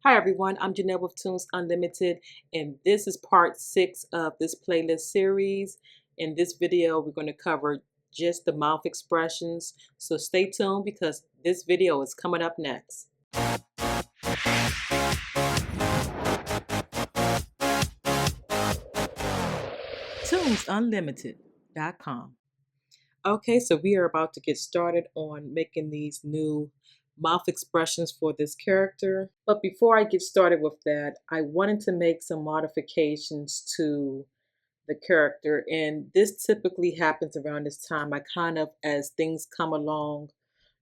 Hi everyone, I'm Janelle with Toons Unlimited, and this is part 6 of this playlist series. In this video, we're going to cover just the mouth expressions, so stay tuned because this video is coming up next. ToonsUnlimited.com. Okay, so we are about to get started on making these new mouth expressions for this character. But before I get started with that, I wanted to make some modifications to the character. And this typically happens around this time. I kind of, as things come along,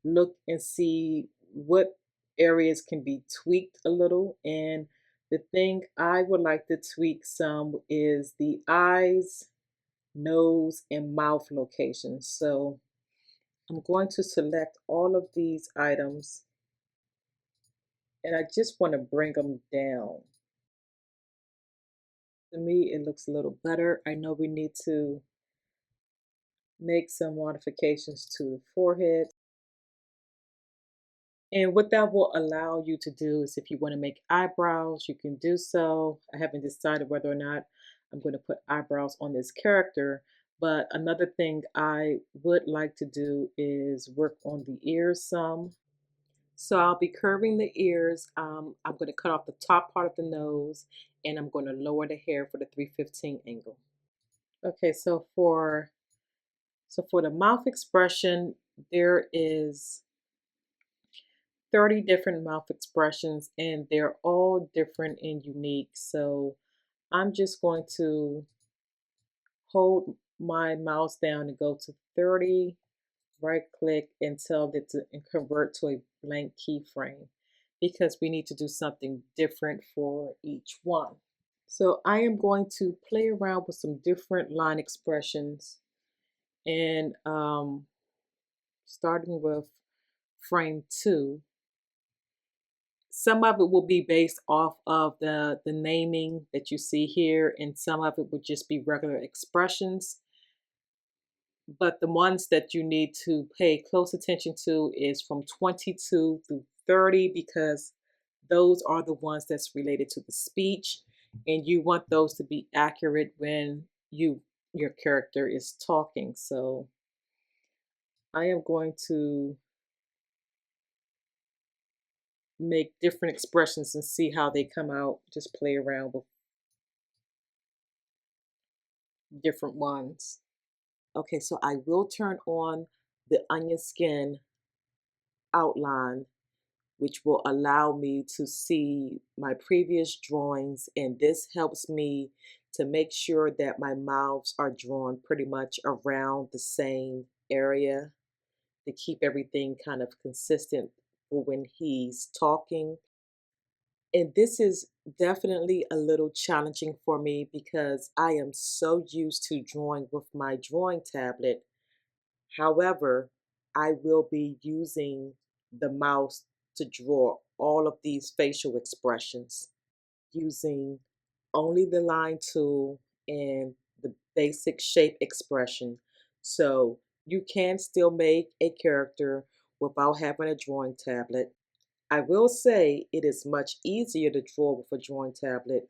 look and see what areas can be tweaked a little. And the thing I would like to tweak some is the eyes, nose, and mouth locations. So I'm going to select all of these items and I just want to bring them down. To me, it looks a little better. I know we need to make some modifications to the forehead. And what that will allow you to do is if you want to make eyebrows, you can do so. I haven't decided whether or not I'm going to put eyebrows on this character. But another thing I would like to do is work on the ears some. So I'll be curving the ears. I'm going to cut off the top part of the nose and I'm going to lower the hair for the 315 angle. Okay, so for the mouth expression, there is 30 different mouth expressions and they're all different and unique. So I'm just going to hold my mouse down and go to 30, right click and tell it to convert to a blank keyframe because we need to do something different for each one. So I am going to play around with some different line expressions and starting with frame 2. Some of it will be based off of the naming that you see here, and some of it would just be regular expressions. But the ones that you need to pay close attention to is from 22 through 30 because those are the ones that's related to the speech, and you want those to be accurate when your character is talking. So I am going to make different expressions and see how they come out. Just play around with different ones. Okay, so I will turn on the onion skin outline, which will allow me to see my previous drawings, and this helps me to make sure that my mouths are drawn pretty much around the same area to keep everything kind of consistent for when he's talking. And this is definitely a little challenging for me because I am so used to drawing with my drawing tablet. However, I will be using the mouse to draw all of these facial expressions using only the line tool and the basic shape expression. So you can still make a character without having a drawing tablet. I will say it is much easier to draw with a drawing tablet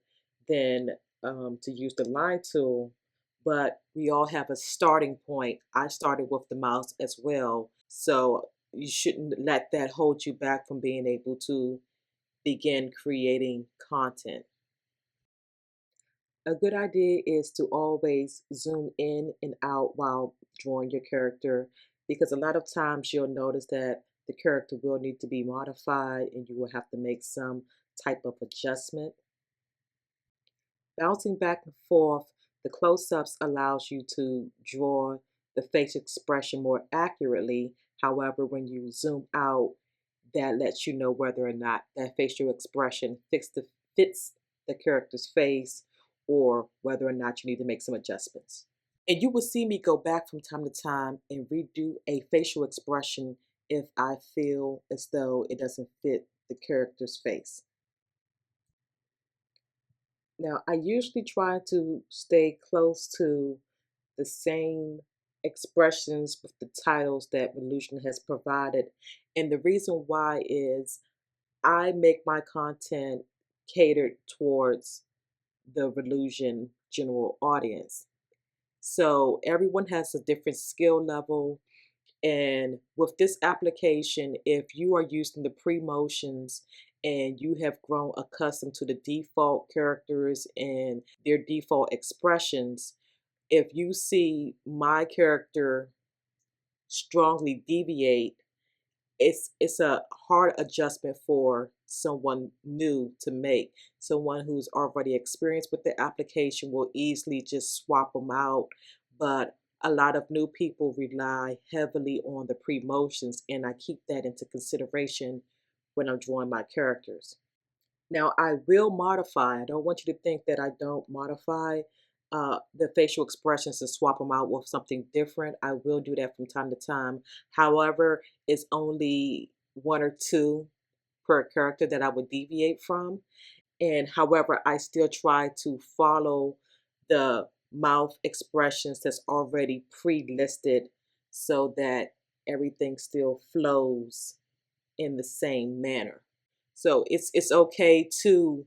than to use the line tool, but we all have a starting point. I started with the mouse as well, so you shouldn't let that hold you back from being able to begin creating content. A good idea is to always zoom in and out while drawing your character because a lot of times you'll notice that the character will need to be modified and you will have to make some type of adjustment. Bouncing back and forth, the close-ups allows you to draw the face expression more accurately. However, when you zoom out, that lets you know whether or not that facial expression fits the character's face or whether or not you need to make some adjustments. And you will see me go back from time to time and redo a facial expression if I feel as though it doesn't fit the character's face. Now, I usually try to stay close to the same expressions with the titles that Reallusion has provided. And the reason why is I make my content catered towards the Relusion general audience. So everyone has a different skill level. And with this application, if you are using the pre-motions and you have grown accustomed to the default characters and their default expressions, if you see my character strongly deviate, it's a hard adjustment for someone new to make. Someone who's already experienced with the application will easily just swap them out, but a lot of new people rely heavily on the pre-motions, and I keep that into consideration when I'm drawing my characters. Now, I will modify. I don't want you to think that I don't modify the facial expressions and swap them out with something different. I will do that from time to time. However, it's only one or two per character that I would deviate from. And however, I still try to follow the mouth expressions that's already pre-listed so that everything still flows in the same manner. So it's okay to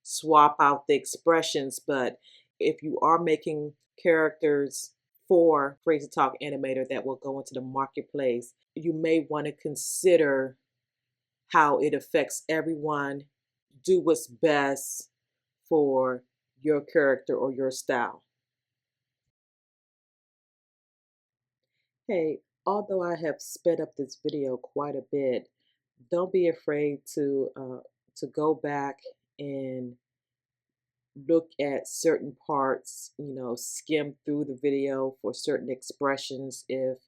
swap out the expressions, but if you are making characters for Crazy Talk Animator that will go into the marketplace, you may want to consider how it affects everyone. Do what's best for your character or your style. Hey, although I have sped up this video quite a bit, don't be afraid to go back and look at certain parts, skim through the video for certain expressions if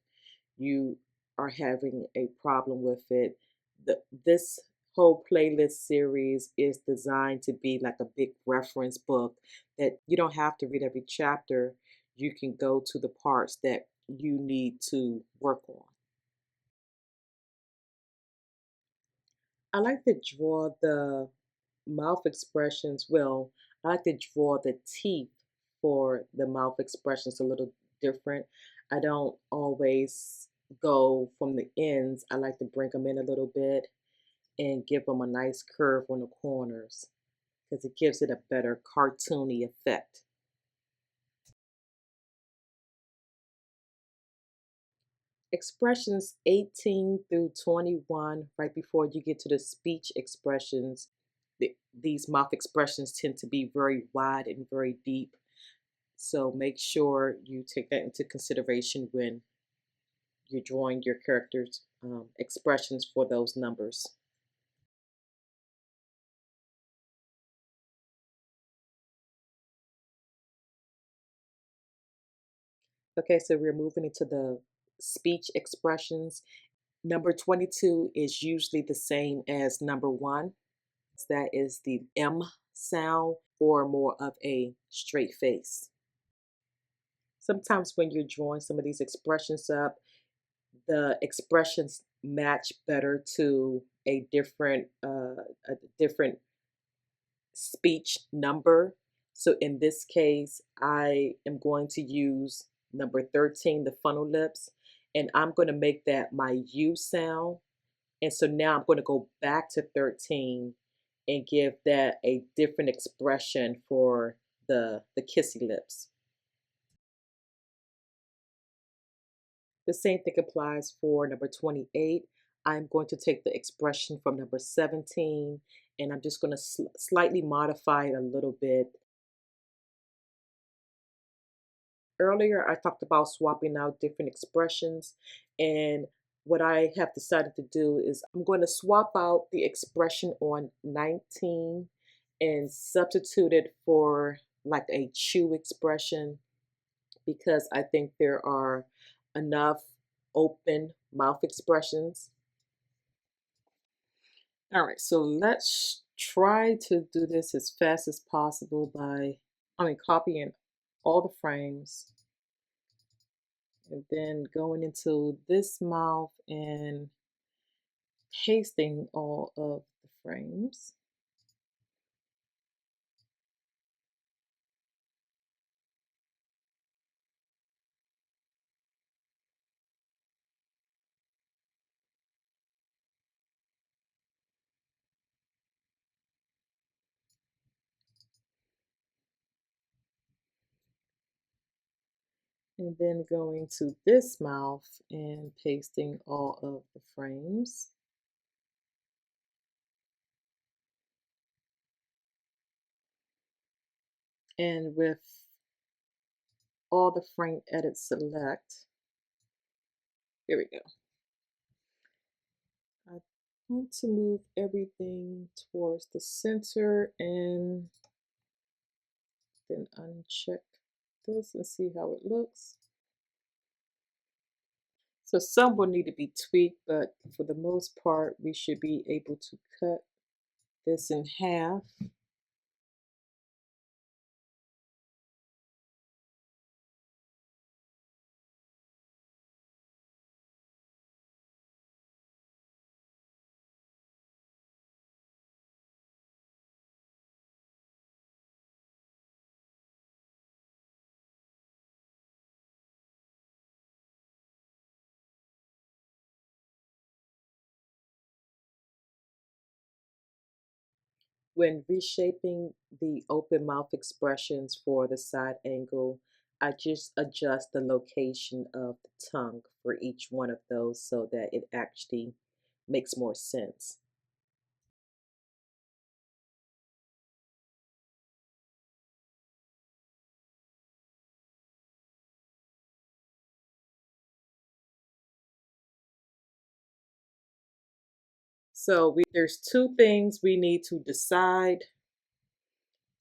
you are having a problem with it. This whole playlist series is designed to be like a big reference book that you don't have to read every chapter. You can go to the parts that you need to work on. I like to draw the mouth expressions. Well, I like to draw the teeth for the mouth expressions a little different. I don't always go from the ends. I like to bring them in a little bit and give them a nice curve on the corners because it gives it a better cartoony effect. Expressions 18 through 21, right before you get to the speech expressions, these mouth expressions tend to be very wide and very deep. So make sure you take that into consideration when you're drawing your characters' expressions for those numbers. Okay, so we're moving into the speech expressions. Number 22 is usually the same as number 1. That is the M sound or more of a straight face. Sometimes when you're drawing some of these expressions up, the expressions match better to a different speech number. So in this case, I am going to use number 13, the funnel lips, and I'm going to make that my U sound. And so now I'm going to go back to 13 and give that a different expression for the kissy lips. The same thing applies for number 28. I'm going to take the expression from number 17 and I'm just going to slightly modify it a little bit. Earlier, I talked about swapping out different expressions, and what I have decided to do is I'm going to swap out the expression on 19 and substitute it for like a chew expression because I think there are enough open mouth expressions. All right, so let's try to do this as fast as possible by, copying all the frames and then going into this mouth and pasting all of the frames. And then going to this mouth and pasting all of the frames. And with all the frame edits select, here we go. I want to move everything towards the center and then uncheck this and see how it looks. So some will need to be tweaked, but for the most part, we should be able to cut this in half. When reshaping the open mouth expressions for the side angle, I just adjust the location of the tongue for each one of those so that it actually makes more sense. So there's two things we need to decide.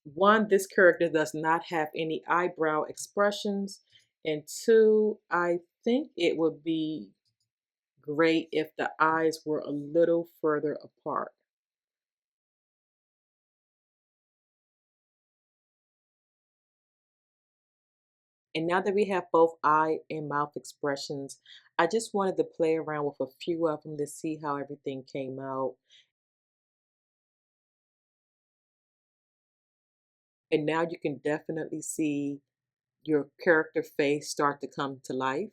One, this character does not have any eyebrow expressions. And two, I think it would be great if the eyes were a little further apart. And now that we have both eye and mouth expressions, I just wanted to play around with a few of them to see how everything came out. And now you can definitely see your character face start to come to life.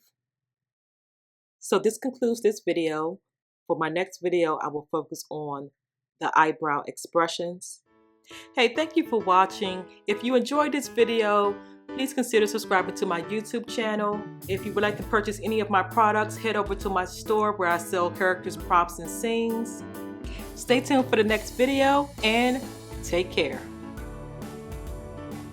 So this concludes this video. For my next video, I will focus on the eyebrow expressions. Hey, thank you for watching. If you enjoyed this video, please consider subscribing to my YouTube channel. If you would like to purchase any of my products, head over to my store where I sell characters, props, and scenes. Stay tuned for the next video and take care.